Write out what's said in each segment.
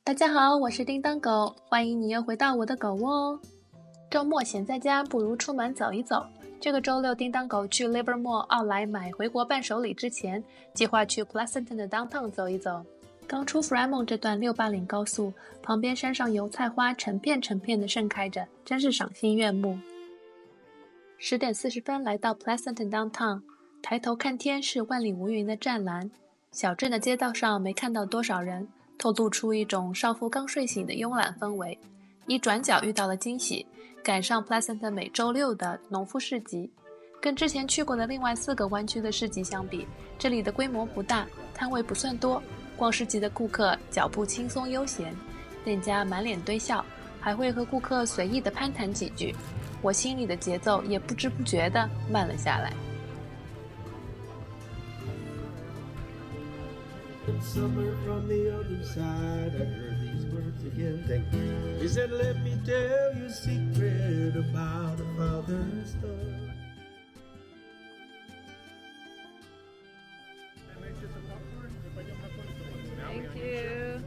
大家好，我是叮当狗，欢迎你又回到我的狗窝哦。周末闲在家，不如出门走一走。这个周六，叮当狗去 Livermore 奥莱买回国伴手礼之前，计划去 Pleasanton 的 downtown 走一走。刚出 Fremont 这段680高速，旁边山上油菜花成片成片的盛开着，真是赏心悦目。10点40分来到 Pleasanton downtown， 抬头看天是万里无云的湛蓝。小镇的街道上没看到多少人，透露出一种少妇刚睡醒的慵懒氛围。一转角遇到了惊喜，赶上 Pleasanton 每周六的农夫市集。跟之前去过的另外4个湾区的市集相比，这里的规模不大，摊位不算多，逛市集的顾客脚步轻松悠闲，店家满脸堆笑，还会和顾客随意的攀谈几句。我心里的节奏也不知不觉地慢了下来。Summer from the other side, I heard these words again. He said, let me tell you a secret about a father's love. Thank you.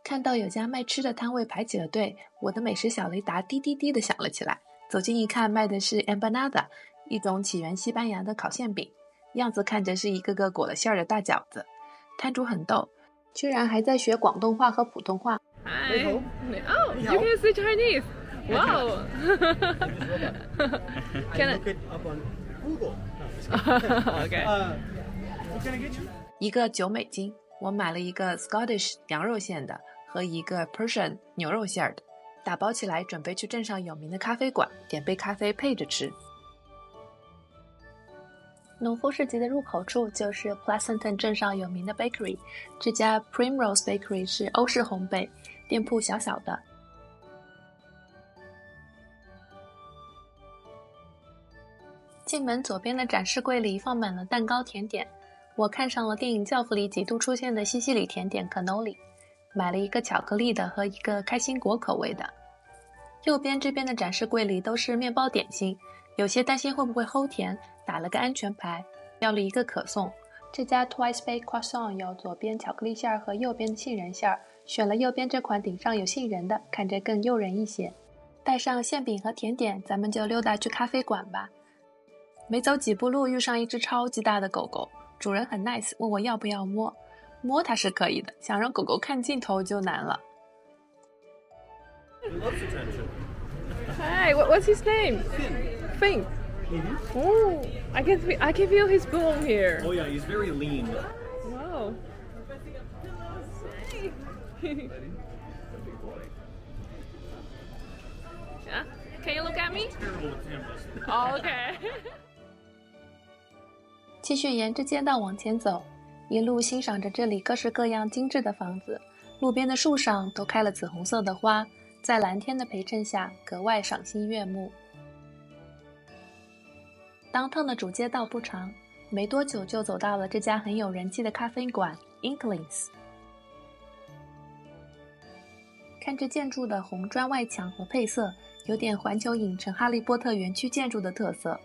看到有家卖吃的摊位排起了队，我的美食小雷达滴滴滴地响了起来。走近一看，卖的是 empanada， 一种起源西班牙的烤馅饼，样子看着是一个个裹了馅儿的大饺子。摊主很逗，居然还在学广东话和普通话。Hi. Oh, you can speak Chinese. Wow. Can I look it up on Google. Okay. What can I get you? 一个$9，我买了一个 Scottish 羊肉馅的和一个 Persian 牛肉馅的。打包起来，准备去镇上有名的咖啡馆点杯咖啡配着吃。农夫市集的入口处就是 Pleasanton 镇上有名的 bakery， 这家 Primrose Bakery 是欧式烘焙，店铺小小的。进门左边的展示柜里放满了蛋糕甜点，我看上了电影《教父》里几度出现的西西里甜点 cannoli， 买了一个巧克力的和一个开心果口味的。右边这边的展示柜里都是面包点心，有些担心会不会齁甜，打了个安全牌，要了一个可颂。这家 Twice Baked Croissant 有左边巧克力馅和右边的杏仁馅，选了右边这款顶上有杏仁的，看着更诱人一些。带上馅饼和甜点，咱们就溜达去咖啡馆吧。没走几步路，遇上一只超级大的狗狗，主人很 nice， 问我要不要摸。摸它是可以的，想让狗狗看镜头就难了。Hi, what's his name? Finn. Oh, I can feel his bone here. Oh yeah, he's very lean. Wow. Yeah? Can you look at me? Oh, okay. 继续沿着街道往前走，一路欣赏着这里各式各样精致的房子，路边的树上都开了紫红色的花，在蓝天的陪衬下格外赏心悦目。downtown的主街道不长，没多久就走到了这家很有人气的咖啡馆 Inklings。 看着建筑的红砖外墙和配色，有点环球影城哈利波特园区建筑的特色。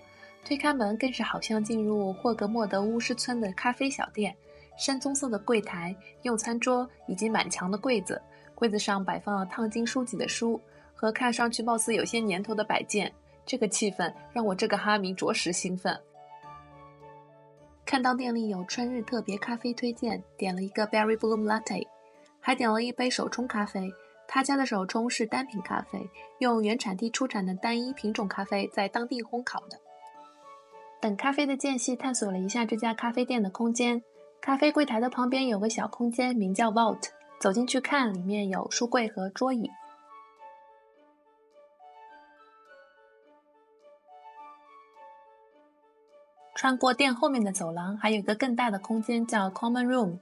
推开门更是好像进入霍格莫德巫师村的咖啡小店，深棕色的柜台、用餐桌以及满墙的柜子，柜子上摆放了烫金书籍的书和看上去貌似有些年头的摆件。这个气氛让我这个哈迷着实兴奋。看到店里有春日特别咖啡推荐，点了一个 Berry Bloom Latte， 还点了一杯手冲咖啡。他家的手冲是单品咖啡，用原产地出产的单一品种咖啡在当地烘烤的。等咖啡的间隙，探索了一下这家咖啡店的空间。咖啡柜台的旁边有个小空间，名叫 Vault， 走进去看，里面有书柜和桌椅。穿过店后面的走廊，还有一个更大的空间叫 Common Room，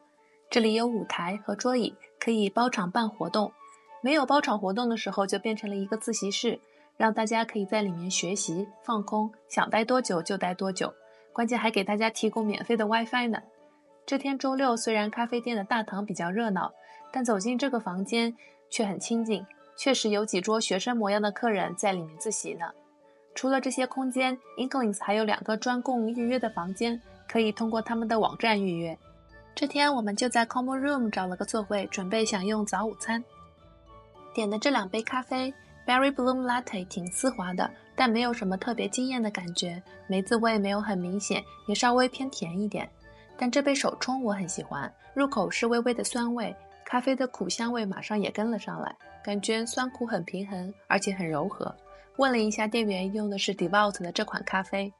这里有舞台和桌椅，可以包场办活动。没有包场活动的时候，就变成了一个自习室，让大家可以在里面学习、放空，想待多久就待多久。关键还给大家提供免费的 WiFi 呢。这天周六，虽然咖啡店的大堂比较热闹，但走进这个房间却很清静，确实有几桌学生模样的客人在里面自习呢。除了这些空间 Inklings 还有2个专供预约的房间，可以通过他们的网站预约。这天我们就在 Common Room 找了个座位，准备享用早午餐。点的这2杯咖啡 Berry Bloom Latte 挺丝滑的，但没有什么特别惊艳的感觉，梅子味没有很明显，也稍微偏甜一点。但这杯手冲我很喜欢，入口是微微的酸味，咖啡的苦香味马上也跟了上来，感觉酸苦很平衡，而且很柔和。问了一下店员，用的是 Devout 的这款咖啡。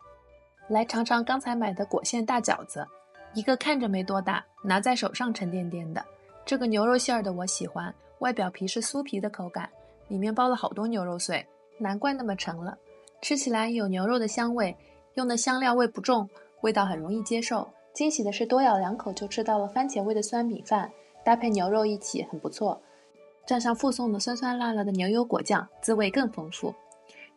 来尝尝刚才买的果馅大饺子，一个看着没多大，拿在手上沉甸甸的。这个牛肉馅儿的我喜欢，外表皮是酥皮的口感，里面包了好多牛肉碎，难怪那么沉了。吃起来有牛肉的香味，用的香料味不重，味道很容易接受。惊喜的是多咬2口就吃到了番茄味的酸米饭，搭配牛肉一起很不错，蘸上附送的酸酸辣辣的牛油果酱，滋味更丰富。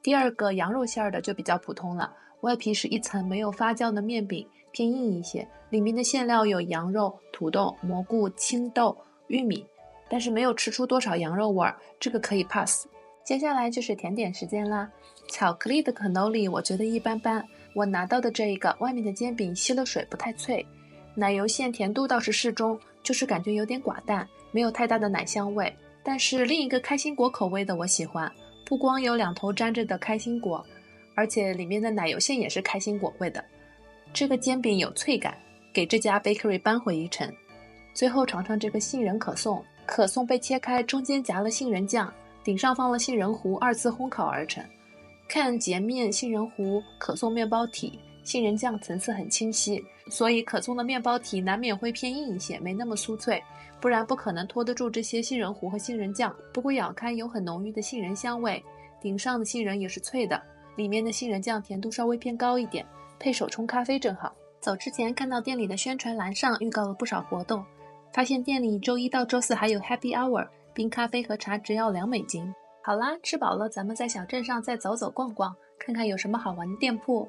第2个羊肉馅儿的就比较普通了，外皮是一层没有发酵的面饼，偏硬一些，里面的馅料有羊肉、土豆、蘑菇、青豆、玉米，但是没有吃出多少羊肉味儿，这个可以 pass。接下来就是甜点时间啦，巧克力的可诺里我觉得一般般，我拿到的这一个外面的煎饼吸了水不太脆，奶油馅甜度倒是适中，就是感觉有点寡淡，没有太大的奶香味。但是另一个开心果口味的我喜欢，不光有2头粘着的开心果，而且里面的奶油馅也是开心果味的。这个煎饼有脆感，给这家 bakery 扳回一城。最后尝尝这个杏仁可颂，可颂被切开，中间夹了杏仁酱，顶上放了杏仁糊，2次烘烤而成。看截面杏仁糊可颂面包体，杏仁酱层次很清晰，所以可颂的面包体难免会偏硬一些，没那么酥脆，不然不可能拖得住这些杏仁糊和杏仁酱。不过咬开有很浓郁的杏仁香味，顶上的杏仁也是脆的，里面的杏仁酱甜度稍微偏高一点，配手冲咖啡正好。走之前看到店里的宣传栏上预告了不少活动，发现店里周1到周4还有 Happy Hour， 冰咖啡和茶只要2美金。好啦，吃饱了，咱们在小镇上再走走逛逛，看看有什么好玩的店铺。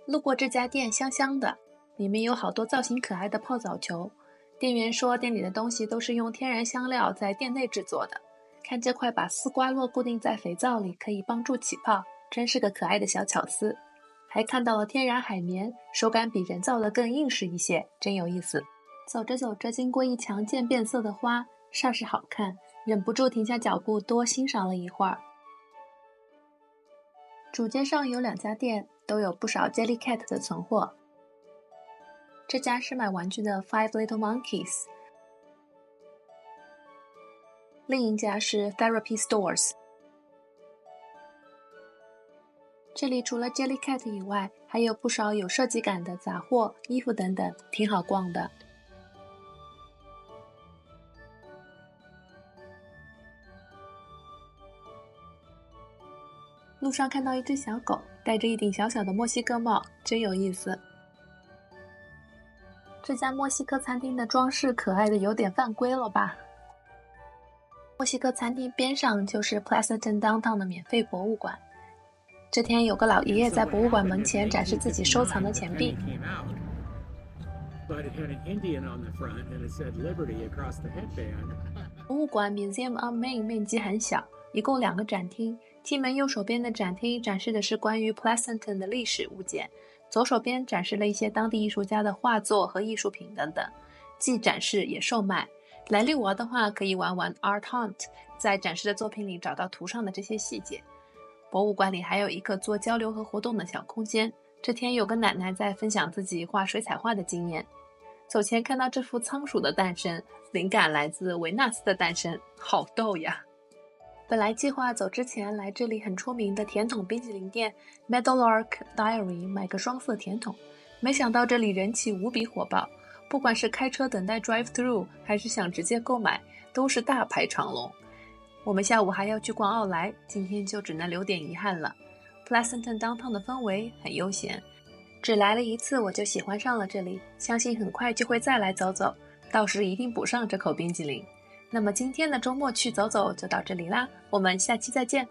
路过这家店，香香的，里面有好多造型可爱的泡澡球。店员说店里的东西都是用天然香料在店内制作的。看这块把丝瓜络固定在肥皂里，可以帮助起泡，真是个可爱的小巧思。还看到了天然海绵，手感比人造的更硬实一些，真有意思。走着走着，经过一墙渐变色的花，煞是好看，忍不住停下脚步多欣赏了一会儿。主街上有2家店，都有不少 Jellycat 的存货。这家是卖玩具的 Five Little Monkeys， 另一家是 Therapy Stores。 这里除了 Jellycat 以外，还有不少有设计感的杂货、衣服等等，挺好逛的。路上看到一只小狗，戴着一顶小小的墨西哥帽，真有意思。这家墨西哥餐厅的装饰可爱的有点犯规了吧？墨西哥餐厅边上就是 Pleasanton Downtown 的免费博物馆。这天有个老爷爷在博物馆门前展示自己收藏的钱币。博物馆 Museum on Main 面积很小，一共2个展厅。进门右手边的展厅展示的是关于 Pleasanton 的历史物件，左手边展示了一些当地艺术家的画作和艺术品等等，既展示也售卖。来遛玩的话可以玩玩 Art Hunt， 在展示的作品里找到图上的这些细节。博物馆里还有一个做交流和活动的小空间，这天有个奶奶在分享自己画水彩画的经验。走前看到这幅仓鼠的诞生，灵感来自维纳斯的诞生，好逗呀。本来计划走之前来这里很出名的甜筒冰淇淋店 Meadowlark Diary 买个双色甜筒，没想到这里人气无比火爆，不管是开车等待 drive through 还是想直接购买，都是大排长龙。我们下午还要去逛奥莱，今天就只能留点遗憾了。Pleasanton Downtown 的氛围很悠闲，只来了一次我就喜欢上了这里，相信很快就会再来走走，到时一定补上这口冰淇淋。那么今天的周末去走走就到这里啦，我们下期再见。